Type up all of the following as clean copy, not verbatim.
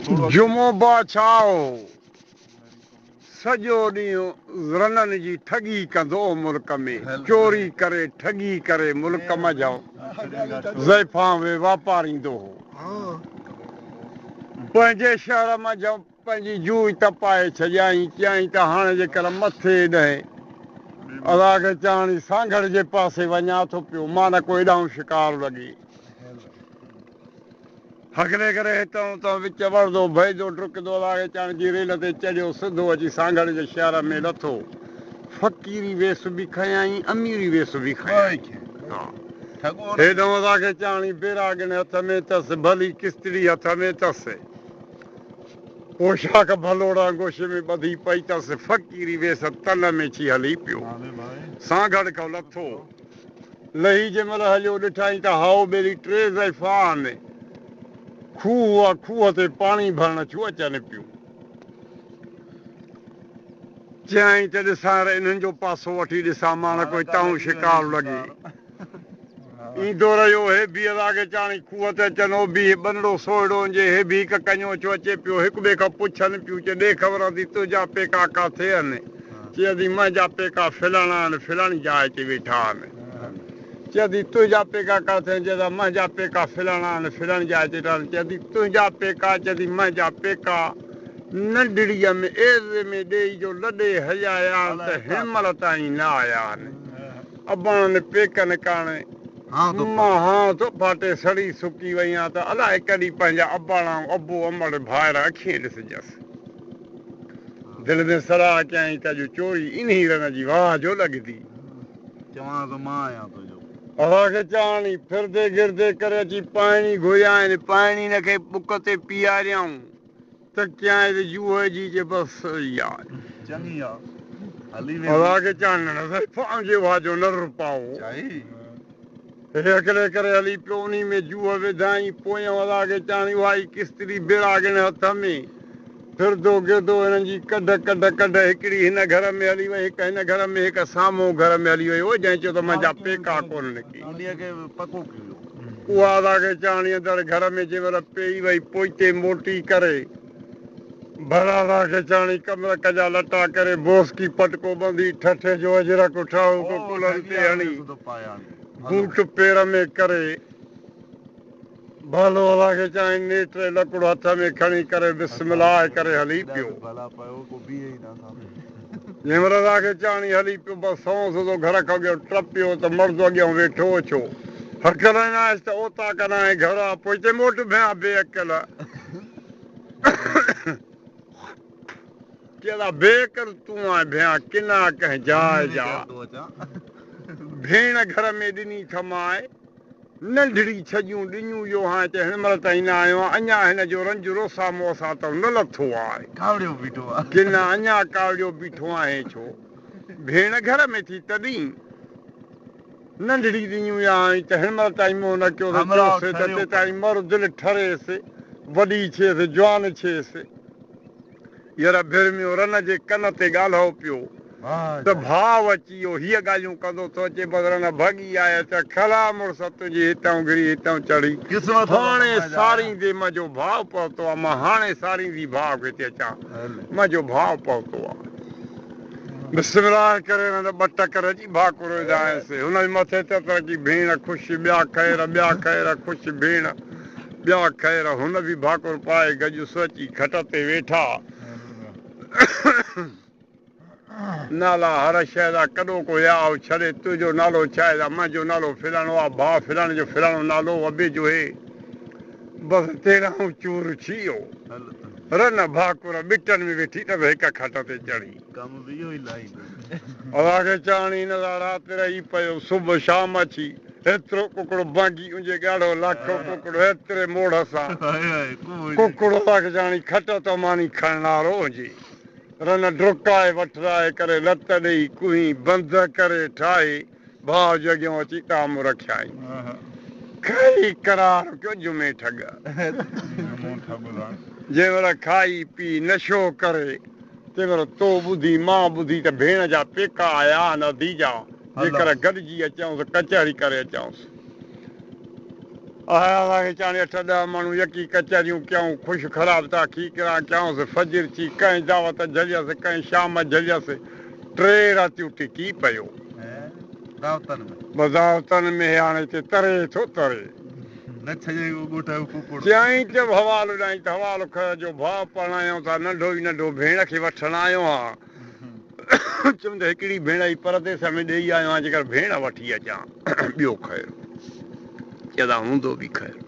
जुमो बादशाह सॼो ॾींहुं रननि जी ठगी कंदो मुल्क में चोरी करे ठगी करे मुल्क में जाओ ज़ैफ़ां वे वापारींदो हो पंहिंजे शहर में जाओ पंहिंजी जूई तपाए छॾियाई चयईं त हाणे जेकर मथे ॾहे अदा खे चवणी सांगड़ जे पासे वञा थो पियो माना कोई ॾांहुं शिकार लॻे हकले करे हितां हुतां विच वड़ंदो भॼंदो डुकंदो अदा खे चवण जी रेल ते चढ़ियो सिधो अची सांगड़ जे शहर में लथो फ़क़ीरी वेस बि खयाई अमीरी वेस बि खयाई हेॾो अदा खे चवणी बेरागन हथ में अथसि भली किस्तरी हथ में अथसि पोशाक भलोड़ा गोशे में ॿधी पई अथसि फ़क़ीरी वेस तन में अची हली पियो सांगड़ खां लथो लही जंहिं महिल हलियो ॾिठाई त हाओ ॿेड़ी टे ज़ैफ़ां आहिनि खूह आहे खूह ते पाणी भरण छो अचनि पियूं चयईं त ॾिसां इन्हनि जो पासो वठी ॾिसां माना कोई ताऊं शिकार लॻे ईंदो रहियो हे बि अदा खे चाणी खूह ते अचनि हो बि बनड़ो सोड़ो हुजे हे बि हिकु कञो छो अचे पियो हिक ॿिए खां पुछनि पियूं चए ॾे ख़बर थी तुंहिंजा पेका किथे आहिनि चए थी मुंहिंजा पेका फिलाणा आहिनि फिलाणी जाइ ते वेठा आहिनि चए थी तुंहिंजा पेका किथे आहिनि चए थी मुंहिंजा पेका फिलाणा आहिनि फिलाणी जाइ ते रहनि चए थी तुंहिंजा पेका चए थी मुंहिंजा पेका नंढड़ीअ में एज़े में ॾेई जो लॾे हजाया त हिनमहिल ताईं न आया आहिनि अबाणनि पेकनि काणे मां हाथ फाटे सड़ी सुकी वई आहियां त अलाए कॾहिं पंहिंजा अबाणा अबो अमड़ भाइर अखियूं ॾिसजसि दिलि में सलाह कयईं त जो चोरी इन्ही रन जी वाह जो लॻंदी चवां त मां आहियां तुंहिंजो असांखे चवणी फिरदे गिरदे करे अची पाणी घुरियाइनि पाणी हिनखे बुक ते पीआरियऊं त कंहिं जूअ जी जे बसि इहा चङी आहे असांखे चवण जे वाजो न रुपाओ हे अकेले करे हली पियो उन में जूअ विधाई पोयां असांखे चवणी उहा ई किस्तरी बिरागिन हथ में फिरदो गिरदो हिननि जी कढ कढ कढ हिकिड़ी हिन घर में हली वई हिकु हिन घर में हिकु साम्हूं घर में हली वई हो जंहिं चयो त मुंहिंजा पेका कोन निकी उहा असांखे चवणी अंदरि घर में जंहिं महिल पेई वई पोइते मोटी करे भराड़ा खे चवणी कमर कजा लटा करे बोसकी पटको ॿधी ठठे जो अजरक उठाओ कुलनि ते हणी बूट पेर में करे भलो असांखे चवणी नेट लकिड़ो हथ में खणी करे बिस्मिल्लाह करे हली पियो जंहिं महिल असांखे चवणी हली पियो बसि सौ सिधो घर खां अॻियां टपियो त मर्द अॻियां वेठो छो हकल न त ओता कना घर आहे पोइ हिते मोट भेया बेअकल चएदा बेकर तूं आहे भेया किना कंहिं जाइ जा भेण घर में ॾिनी थमाए नंढड़ी छॼियूं ॾिनियूं जो हाणे त हिन महिल ताईं न आयो आहे अञा हिन जो रंज रोसा मोसा त न लथो आहे किना अञा कावड़ियो बीठो आहे छो भेण घर में थी तॾहिं नंढड़ी ॾिनियूं या त हिन महिल ताईं मूं न कयो त ताईं मर दिलि ठरेसि वॾी थिएसि जवान थिएसि हींअर भिरमियो रन जे कन ते ॻाल्हायो पियो त भाव अची वियो हीअ ॻाल्हियूं कंदो थो अचे बदिरां न भॻी आहे त खला मुड़ुस तुंहिंजी हितां गिरी हितां चढ़ी हाणे सारींदे मुंहिंजो भाव पहुतो आहे मां हाणे सारींदी भाव खे थी अचां मुंहिंजो भाव पहुतो आहे बिस्मिल्लाह करे न ॿ टकर अची भाकुर विधांसि हुन मथे त की भेण ख़ुशि ॿिया ख़ैर ख़ुशि भेण ॿिया ख़ैर हुन बि भाकुर पाए गॼुसि अची खट ते वेठा नाला हर शइ जा कॾो को याव छॾे तुंहिंजो नालो छा आहे मुंहिंजो नालो फिलाणो आहे भाउ फिलाणे जो फिलाणो नालो अबे जो हे बसि तेरहं चूर थी वियो रन भाकुर ॿिटनि में वेठी त हिकु खट ते चढ़ी असांखे चवणी न राति रही पियो सुबुह शाम अची हेतिरो कुकड़ो भांगी उनजे ॻाढ़ो लाखो कुकड़ो हेतिरे मोड़ सां कुकड़ो असांखे चवणी खट त मानी खणण वारो हुजे रन डुकाए वठराए करे लत ॾेई कुई बंद करे ठाहे भाउ जॻियो अची ताम रखियाई खाई करार कयो जुमे ठग जंहिं महिल खाई पी नशो करे तंहिं महिल तो ॿुधी मां ॿुधी त भेण जा पेका आया नदी जा जेकर गॾिजी अचऊं त कचहरी करे अचऊंसि आया लागे चाणे 8-10 माण्हू यकी कचहरियूं कयूं ख़ुशि ख़राब था थी करा कयूंसि फजर थी कंहिं दावत झलियसि कंहिं शाम झलियसि 3 रातियूं टिकी पियो दावतनि में हाणे हिते तरे थो तरे चयईं त हवालो ॾाई त हवालो खर जो भाउ पढ़ायूं था नंढो ई नंढो भेण खे वठणु आयो आहियां चवंदे हिकिड़ी भेण ई परदेस में ॾेई आयो आहियां जेकर भेण वठी अचां ॿियो ख़ैरु चवंदा हूंदो बि ख़ैरु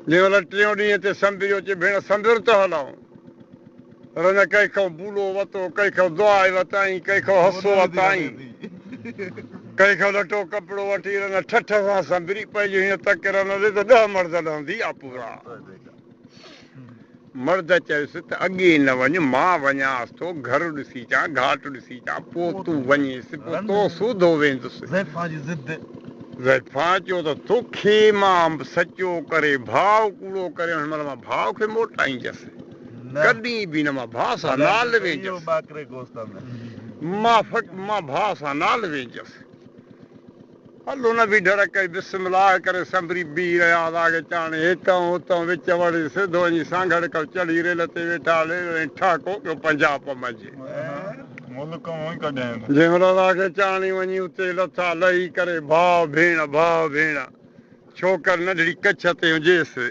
जंहिं महिल 3 ॾींहं ते संभिरियो अचे भेण संभिर त हलाऊं पर न कंहिंखां बूलो वरितो कंहिंखां दुआ वरिताई कंहिंखां हसो वरिताई कंहिंखां लटो कपिड़ो वठी न ठठ सां संभिरी पइजी हीअं तक रहंदे त 10 मर्द रहंदी आहे पूरा मर्द चयुसि त अॻे न वञ मां वञांसि थो घर ॾिसी अचां घाट ॾिसी अचां पोइ तूं वञेसि पोइ तो सूधो वेंदुसि ज़ैफ़ां चयो त तोखे मां सचो करे भाउ कूड़ो करे हिन महिल मां भाउ खे मोटाईंदसि कॾहिं बि न मां भाउ सां नाल वेंदसि मां भाउ सां नाल वेंदसि हलो न बि डर कई बिस्मिल्लाह करे संभरी बीह रहिया लागे चाणे हितां हुतां विच वरी सिधो वञी सांगड़ कर चढ़ी रेल ते वेठा ठाको पियो पंजाब मजे जंहिं महिल लागे चाणी वञी उते लथा लही करे भाउ भेण छोकर नंढड़ी कच्छ ते हुजेसि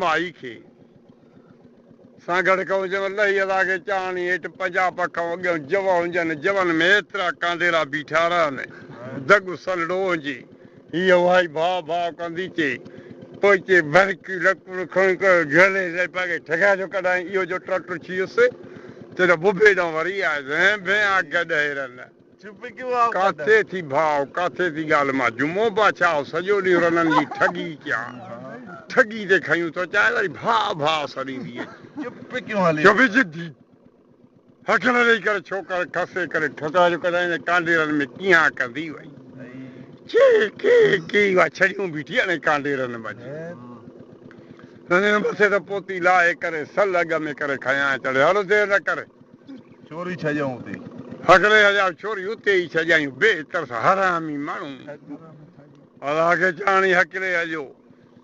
माई खे सांगड़ खां जंहिं महिल लही लागे चाणी हेठि पंजाब खां अॻियां जव हुजनि जवन में एतिरा कांडेरा बीठा रहनि दग सलड़ो हुजे हीअ भाई भाउ कंदी चे पोइ चे भरकी लकड़ खणी करे झले पाके ठगा जो कढाई इहो जो ट्रैक्टर छियुसि तेरा बुबे ॾांहुं वरी आयुसि भेण गॾ काथे थी भाउ काथे थी ॻाल्हि मां जुमो बाछा सॼो ॾींहुं रननि जी ठगी कया ठगी ते खयूं थो चाहे वरी भाउ सड़ींदी अचे जिद्दी हकल ॾेई करे छोकर खसे करे ठगा जो कढाईंदे कांडेरनि में कीअं कंदी वई की उहा छड़ियूं बीठी आहे कांडेरनि मथे त पोती लाहे करे सल अॻ में करे खयां चढ़े हलो देरि न करे चोरी छॾियऊं हुते हकले हज़ार छोरी उते ई छॾियायूं बेतरस हरामी माण्हू अलाह चाणी हकले हलियो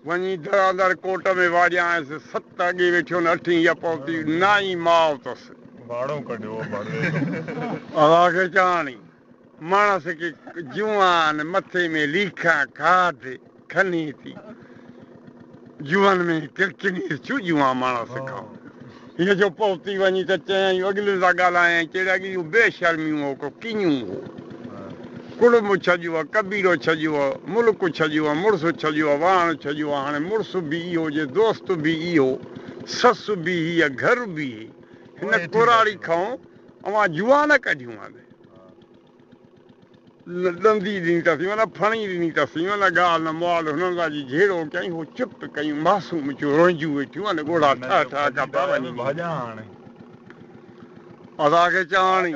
वञी दरादर कोट में वाॼिया आयसि 7 अॻे वेठियो न 8 इहा पहुती नाई माउ अथसि अलाह खे चाणी मानस खे जुआन मथे में लीखा खाद खनी थी जुअन में किरकिनी चुॼियूं मानस खां हीअ जो पहुती वञी त चयईं अॻिले सां ॻाल्हायईं कहिड़ा अॻियूं बेशर्मियूं हो को कीनियूं हो कुड़म छॼियो आहे कबीरो छॼियो आहे मुल्क छॼियो आहे मुड़ुसु छॼियो आहे वाण छॼियो आहे हाणे मुड़ुसु बि इहो हुजे दोस्त बि इहो ससु बि हीअ घर बि हिन कुराड़ी खां अवां जुआन कढियूं आहिनि ॾंदी ॾिनी अथसीं माना फणी ॾिनी अथसीं माना ॻाल्हि न मुआल हुननि लाइ जहिड़ो कयईं हो चुप कयूं मासूम थियूं रोइंजियूं वेठियूं आहिनि ॻोड़ा ठा का असांखे चवाणी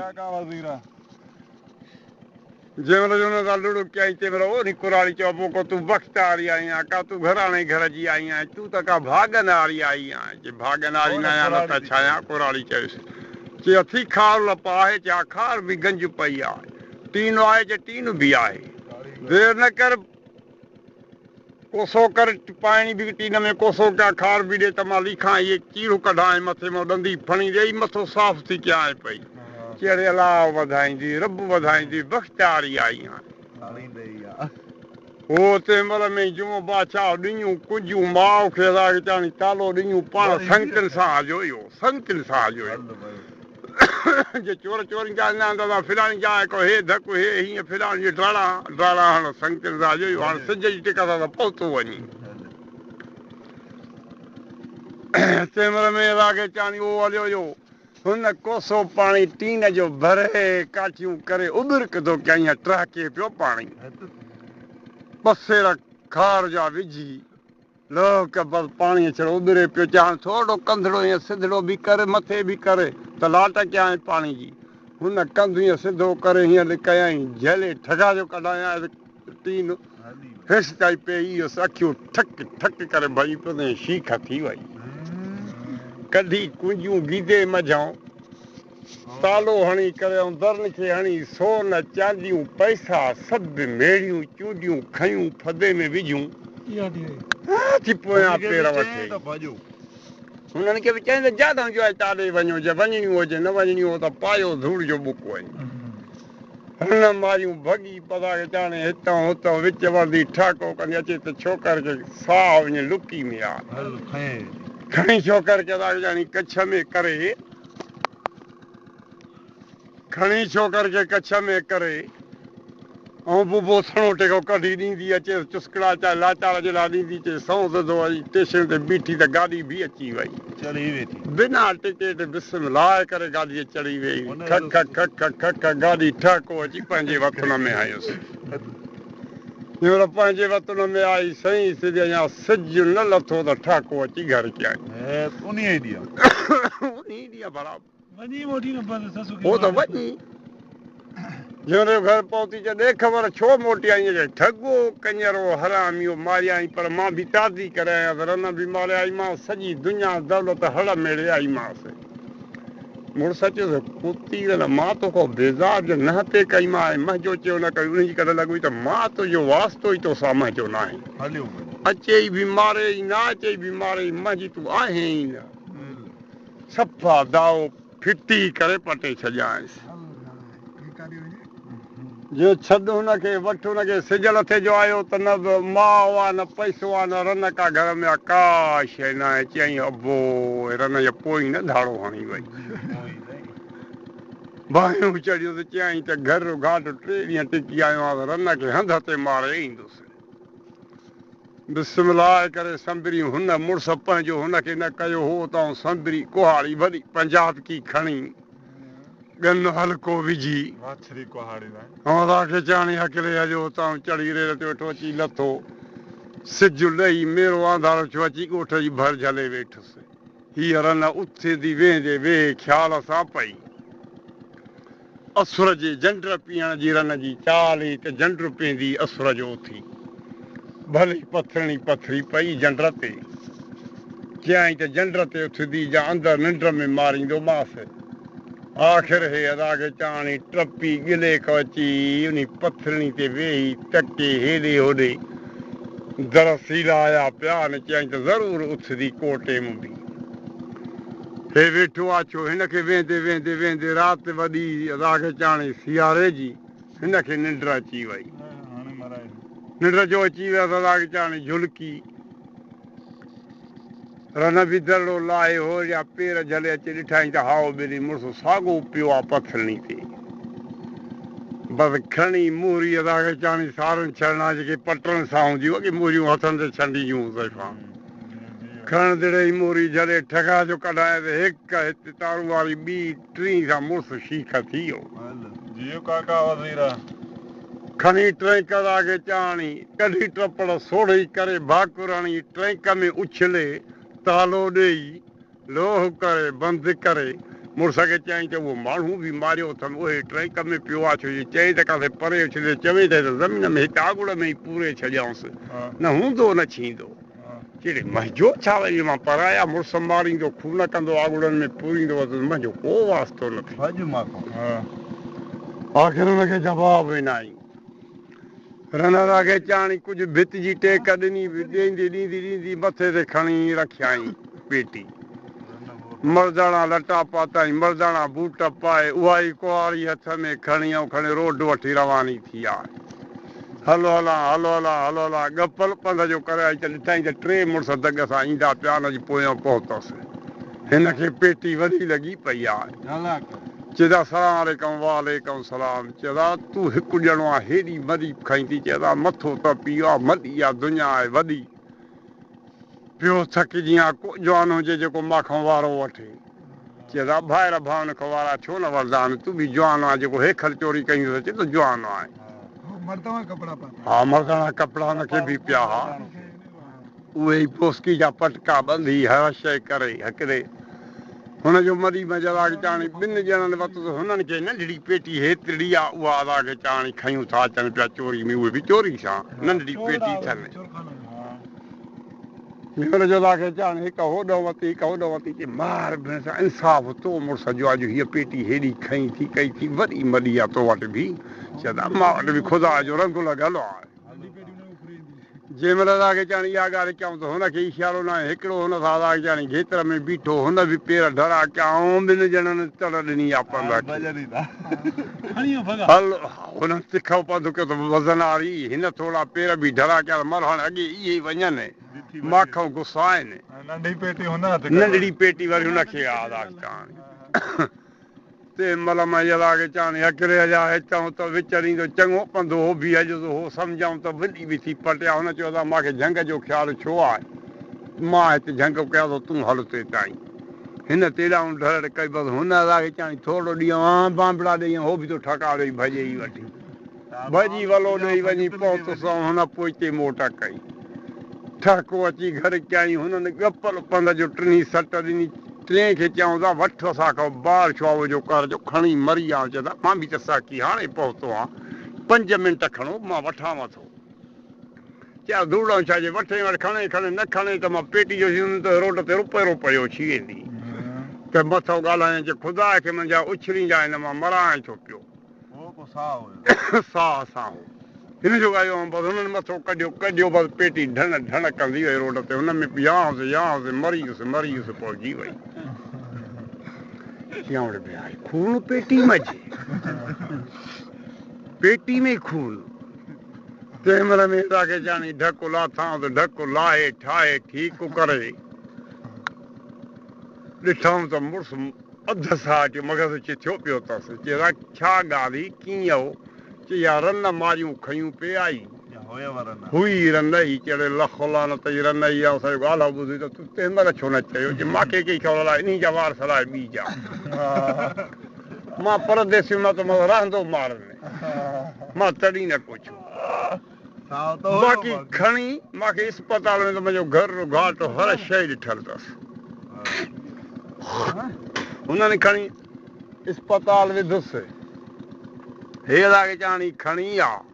जंहिं महिल हुन सां लुड़ो कयईं तंहिं महिल ओड़ी कुराड़ी चयो पोइ को तूं बख़्तारी आई आहीं का तूं घराणे घर जी आई आहीं तूं त का भागनारी आई आहीं भागनारी न आहियां न त छा आहियां कुराड़ी चयुसि चई अथी खार लपा आहे चा खार बि गंज पई आहे टीनो आहे चे टीन बि आहे देरि न कर कोसो कर पाणी बि टीन में कोसो कया खार बि ॾे त मां लिखां इहे चीड़ू कढां मथे मां ॾंदी फणी ॾेई मथो साफ़ थी कयां पई चेड़े अलाह वधाईंदी रब वधाईंदी बख़्तियारी आई आहे हो तंहिं महिल में जुमो बादशाह ॾियूं कुझूं माउ खे अलाह चाणी तालो ॾियूं पाण संगतियुनि सां हलियो संगतियुनि सां हलियो जे चोर चोरी जा फिलाणी जाइ को हे धक हे हीअं फिलाणी जे ड्राड़ा हाणे संगतियुनि सां हलियो हाणे सिज जी टिका सां त पहुतो वञी तंहिं महिल में अलाह चाणी उहो हलियो हुयो हुन कोसो पाणी टीन जो भरे काठियूं करे उबिरक थो कयईं टहिके पियो पाणी पसेरा खार जा विझी लोक बस पाणी छड़ो उबिरे पियो चाहे थोरो कंधड़ो ईअं सिधड़ो बि करे मथे बि करे त लाट कयां पाणी जी हुन कंधु ईअं सिधो करे हीअं कयईं झले ठगा जो कढायां टीन हेसि ताईं पई इहो अखियूं ठक ठक करे भई पियो शीख थी वई कढी कुंजियूं गीदे मझाऊं तालो हणी करे दरन खे हणी सोन चांदियूं पैसा सभु मेड़ियूं चूड़ियूं खयूं फदे में विझूं थी पोयां पेर वठे हुननि खे बि चवंदे जादो जो आहे ताॾे वञो जे वञणी हुजे न वञणी हो त पायो धूड़ जो बुको आहे हिन मारियूं भॻी पता खे ॼाणे हितां हुतां विच वर्दी ठाको कंदी अचे त छोकर खे साह वञे लुकी में आहे खणी छोकर खे ॼाणी कच्छ में करे खणी छोकर खे कच्छ में करे ऐं बुबो सणो टेको कढी ॾींदी अचे चुस्कड़ा चाहे लाचार जे लाइ ॾींदी चए सौ ददो वरी स्टेशन ते बीठी त गाॾी बि अची वई चढ़ी वेठी बिना टिकेट बिस्म लाहे करे गाॾीअ चढ़ी वई खक खक खक खक गाॾी ठको अची पंहिंजे वतन में आयुसि हींअर पंहिंजे वतन में आई सही सिधी अञा सिज न लथो त ठाको अची घर के आई उन ॾींहुं बराबरि हो त वञी घर पहुती चए ख़बर छो मोटी आई ठगो कंजरो हरामियो मारियाई पर मां बि ताज़ी करे आहियां रन बि मारिया आई मां सॼी दुनिया दौलत हड़ मेड़े आईमांसि मुड़ुस चयो कुती मां तोखां बेज़ार जो न ते कई मां मंझो चयो न कई उनजी कॾहिं लॻी त मां तुंहिंजो वास्तो ई तोसां मंझो न आहे अचे ई बि मारे ई न अचे ई बि मारे ई मंझि तूं आहे ई न सफ़ा दाओ फिटी करे पटे छॾियांसि जो छॾ हुनखे वठ हुनखे सिज लथे जो आयो त न माउ आहे न पैसो आहे न रन का घर में का शइ न आहे चयईं अबो रन जो पोइ न धाड़ो हणी वई बाहियूं चढ़ियूं त चयईं त घर घाट 3 ॾींहं टिकी आयो आहे त रन खे हंध ते मारे ईंदुसि बिस्मिल्लाह करे संभरी हुन मुड़ुस पंहिंजो हुनखे न कयो हो त संभरी कुहाड़ी वॾी पंजाब की खणी गन हल्को विझी खे चाणी अकेले हलियो हुतां चढ़ी रेल ते वेठो अची लथो सिज लही मेरो आंधारो छो अची ॻोठ जी भर झले वेठुसि हीअ रन उथे थी वेंदे वेह ख़्याल सां पई असुर जे झंड पीअण जी रन जी चाल ई त झंड पींदी असुर जो उथी भली पथरणी पथरी पई झंड ते चयईं त झंड ते उथंदी जा अंदरि निंड में मारींदोमांसि आख़िर हे अदा खे चाणी टपी गिले खां अची उन पथरणी ते वेही टके हेॾे होॾे दरसीला आया पिया न चयईं त ज़रूरु उथंदी कोटे में बि हे वेठो आहे छो हिनखे वेंदे वेंदे वेंदे राति वॾी अदा खे चाणी सियारे जी हिनखे निंड अची वई निंड जो अची वियसि अदा खे चाणी झुलकी रन बि दड़ो लाहे हो या पेर झले अचे ॾिठाई त हाओ ॿिली मुड़ुसु साॻो पियो आहे पथरणी ते बसि खणी मूरी अदा खे चाणी सारनि छड़ना जेके पटनि सां हूंदियूं अॻे मूरियूं हथनि ते छंडियूं तंहिंखां खण दिड़े मूरी झले ठगा जो कढाए त हिकु हिते तारू वारी ॿी 3 सां मुड़ुसु शीख थी वियो खणी ट्रैंक अदा खे चाणी कढी टपड़ सोढ़ी करे भाकुराणी ट्रैंक में उछले तालो ॾेई लोह करे बंदि करे मुड़ुस खे चयईं त उहो माण्हू बि मारियो अथमि उहे ट्रैंक में पियो आहे छो चई त काथे परे छॾे चवे त ज़मीन में हिते आगुड़ में ई पूरे छॾियऊंसि न हूंदो न छींदो कहिड़े मंझो छा वरी मां पराया मुड़ुस मारींदो खून कंदो आगुड़नि में पूरींदो मुंहिंजो को वास्तो न आख़िर हुनखे जवाबु न आई रनरा खे चाणी कुझु भित जी टेक ॾिनी ॾींदी ॾींदी ॾींदी मथे ते खणी रखियाई पेटी मर्दाणा लटा पाताई मर्दाणा बूट पाए उहा ई कुआरी हथ में खणी ऐं खणी रोड वठी रवानी थी आहे हलो हलां हलो हलां हलो हलां गपल पंध जो करे आई त ॾिठाई त 3 मुड़ुस दग सां ईंदा पिया हुनजी पोयां पहुतसि हिनखे पेटी वॾी लॻी पई आहे चएदा सलाम अलैकुम वालेकुम सलाम चएदा तूं हिकु ॼणो आहे हेॾी मरी खईं थी चएदा मथो त पीओ आहे मदी आहे दुनिया आहे वॾी पियो थकिजी आहे जवान हुजे जेको माखो वारो वठे चएदा ॿाहिरि भाउनि खां वारा छो न वरदा आहिनि तूं बि जवान आहे जेको हेखल चोरी कयूं त चए त जवान आहे हा मर्दाणा कपिड़ा हुनखे बि पिया हा उहे ई पोस्की जा पटका ॿंधी हर शइ करे हिकिड़े हुनजो मरी मज़ा खे चाणी 2 ॼणनि वरितो त हुननि खे नंढड़ी पेटी हेतिरी आहे उहा अदा खे चाणी खयूं था अचनि पिया चोरी में उहे बि चोरी सां नंढड़ी पेटी अथनि मेरे जो लाके जाने हिकु होॾवती के मार भेण सां इंसाफ़ तो मुड़ुस जो अॼु हीअ पेटी हेॾी खईं थी कई थी वॾी मॾी आहे तो वटि बि चवंदा मां वटि बि ख़ुदा जो रंग लॻल आहे जंहिं महिल लाके चवनि इहा ॻाल्हि कयूं त हुनखे इशारो न आहे हिकिड़ो हुन सां लाके चवनि घेतर में बीठो हुन बि पेर ढरा कयां ॿिनि ॼणनि तड़ ॾिनी आहे पंध हल हुन तिखो पंधु कयो त वज़न वारी हिन थोरा पेर बि ढरा कया मर हाणे अॻे इहे ई वञनि माखो गुस्सा आहिनि नंढड़ी पेटी वरी हुनखे ते महिल मां इहा लाके चवनि हिकिड़े जा चऊं त विचरींदो चङो पंधु हो बि अॼु हो सम्झाऊं त वॾी बि थी पटिया हुन चयो त मूंखे झंग जो ख़्यालु छो आहे मां हिते झंग कयां थो तूं हल ते ताईं हिन तेॾाऊं ढर कई बसि हुन लाके चवनि थोरो ॾींहुं बांबड़ा ॾेई हो बि तो ठका ॾेई भॼे ई वठी भॼी वलो ॾेई वञी पहुतुसि हुन पोइ हिते मोट कई ठको अची घर कयईं हुननि गपल पंध जो टिनी सट ॾिनी टे खे चयूं था वठ असां खां ॿार छुआव जो कर जो खणी मरी आऊं चवंदा मां बि त साकी हाणे पहुतो आहियां 5 मिंट खणो मां वठांव थो चयो धूड़ो छाजे वठे वटि खणे खणे न खणे त मां पेटी जो त रोड ते रुपयो अची वेंदी त मथो ॻाल्हायां जे ख़ुदा खे मुंहिंजा उछलींदा हिन मां मरां छो पियो साह साह हिन जो ॻाल्हि बसि हुननि मथो कढियो बसि पेटी ढण ढण कंदी वई रोड ते हुन में यासि मरीयुसि पहुची वई खून पेटी में खून तंहिं महिल में तव्हांखे जानी ढकु लाथां त ढकु लाहे ठाहे ठीकु करे ॾिठऊं त मुड़ुसु अध साह जो मग़ज़ चिथियो पियो अथसि चए छा ॻाल्हि कीअं हो चई यार रन मारियूं खयूं पे आई हुई रन ई चढ़े लख लानत जी रन ई आहे असांजो ॻाल्हि ॿुधी त तूं तंहिं महिल छो न चयो जे मूंखे कई ख़बर आहे इन जा वार सलाए ॿी जा मां परदेसी मां त मां रहंदो मार में मां तॾहिं न पुछो बाक़ी खणी मूंखे अस्पताल में त मुंहिंजो घर घाट हर शइ ॾिठल अथसि हुननि खणी अस्पताल विधुसि हे लाके चवणी खणी आहे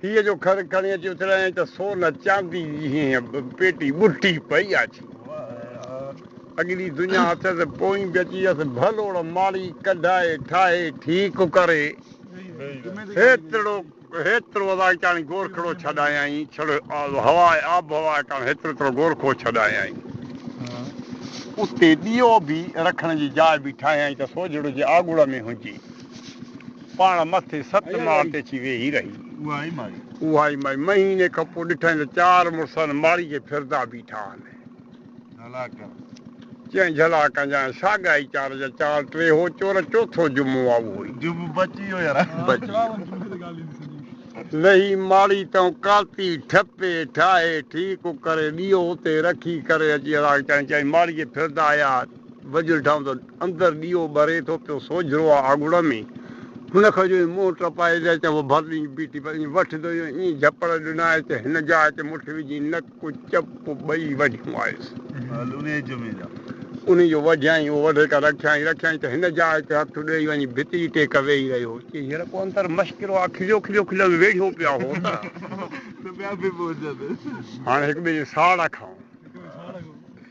हीअ जो घर खणी अची उतरायईं त सोन चांदी हीअं पेटी ॿुटी पई आहे अॻिली दुनिया अथसि पोइ बि अची वियसि भलोड़ मारी कढाए ठाहे ठीकु करे हेतिरो अलाए चाणी गोरखड़ो छॾायई हवा आबहवा कान हेतिरो गोरखो छॾायई उते ॾीओ बि रखण जी जाइ बि ठाहियईं त सोजड़ो जे आगुड़ में हुजे पाण मथे 7 माड़ ते अची वेही रही उहा ई माई महीने खां पोइ ॾिठईं त 4 मुड़ुसनि मारी खे फिरदा बीठा आहिनि चई झला कंजा साॻा ई 4 जा 4 टे हो चोर चोथो जुमो आहे उहो ई लही मारी तऊं काती ठपे ठाहे ठीकु करे ॾीओ उते रखी करे अची चई मारी खे फिरदा आया वजल ठाऊं त अंदरि ॾीओ ॿरे थो पियो सोजरो आहे आगुड़ में हुन खां जो मुंहुं टपाए चयो भली बीठी वठंदो ईअं झपड़ ॾिना त हिन जाइ ते मुठ विझी नकु चप ॿई वढियूं आयुसि उन जो वढियाई उहो वढे करे रखियाई त हिन जाइ ते हथु ॾेई वञी भितरी टेक वेही रहियो चई हींअर पोइ अंदरि मश्किरो आहे खिलियो वेठो पिया हो हाणे हिकु ॿिए जी साड़ खाऊं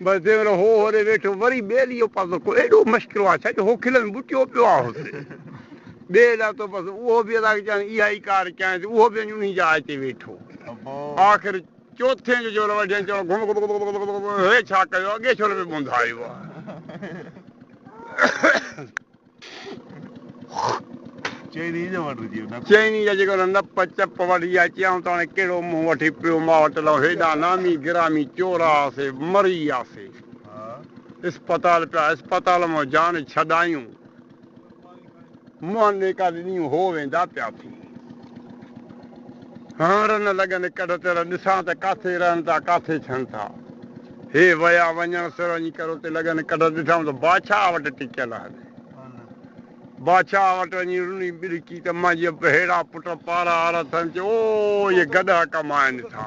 बसि जंहिं महिल हो होॾे वेठो वरी ॿिए ॾींहुं पासो को एॾो मश्किरो आहे छा जो हो खिलनि ॿुटियो पियो आहे ॿिए ॾातो बसि उहो बि अलाए चवनि इहा ई कार कयां उहो बि उन जाइ ते वेठो आख़िर चोथे जो वठे चयो हे छा कयो अॻे छो न ॿुधायो आहे चइनी जा जेको नप चप वठी आहे चयूं त हाणे कहिड़ो मुंहुं वठी पियो मां वटि हेॾा नामी गिरामी चोर हुआसीं मरी वियासीं अस्पताल मां जान छॾायूं मुंहं का ॾींहं हो वेंदा पिया थी हाणे न लॻनि कढ तेर ॾिसां त किथे रहनि था किथे थियनि था हे विया वञण सिर वञी करे उते लॻनि कढ ॾिठऊं त बादशाह वटि टिकियल आहिनि बादशाह वटि वञी रुनी ॿिड़की त मां जीअं हेड़ा पुट पारा वारा अथनि चयो ओ इहे गॾा कमाइनि था